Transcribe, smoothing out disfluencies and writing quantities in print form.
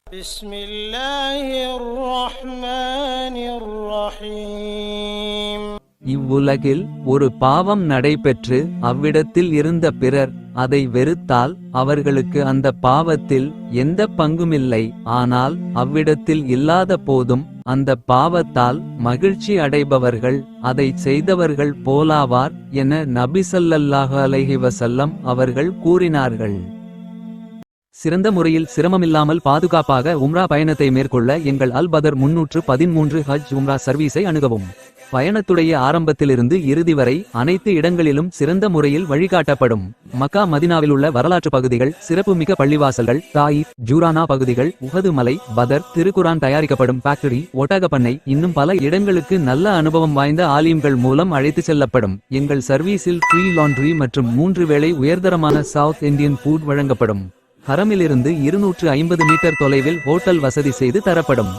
بسم الله الرحمن الرحيم. இவ்வுலகில் ஒரு பாவம் நடைபெற்று அவ்விடத்தில் இருந்த பிறர் அதை வெறுத்தால் அவர்களுக்கு அந்த பாவத்தில் எந்த பங்குமில்லை. ஆனால் அவ்விடத்தில் இல்லாத போதும் அந்த பாவத்தால் மகிழ்ச்சி அடைபவர்கள் அதைச் செய்தவர்கள் போலாவார் என நபி ஸல்லல்லாஹு அலைஹி வஸல்லம் அவர்கள் கூறினார்கள். சிறந்த முறையில் சிரமமில்லாமல் பாதுகாப்பாக உம்ரா பயணத்தை மேற்கொள்ள எங்கள் அல் பதர் 313 ஹஜ் உம்ரா சர்வீஸை அணுகவும். பயணத்துடைய ஆரம்பத்திலிருந்து இறுதி வரை அனைத்து இடங்களிலும் சிறந்த முறையில் வழிகாட்டப்படும். மக்கா மதினாவில் உள்ள வரலாற்று பகுதிகள், சிறப்புமிக்க பள்ளிவாசல்கள், தாயிஃப், ஜூரானா பகுதிகள், உஹது மலை, பதர், திருக்குரான் தயாரிக்கப்படும் ஃபேக்டரி, ஒட்டகப்பண்ணை, இன்னும் பல இடங்களுக்கு நல்ல அனுபவம் வாய்ந்த ஆலிம்கள் மூலம் அழைத்து செல்லப்படும். எங்கள் சர்வீஸில் ஃப்ரீ லாண்ட்ரி மற்றும் 3 வேளை உயர்தரமான சவுத் இந்தியன் ஃபுட் வழங்கப்படும். ஹரமிலிருந்து 250 மீட்டர் தொலைவில் ஹோட்டல் வசதி செய்து தரப்படும்.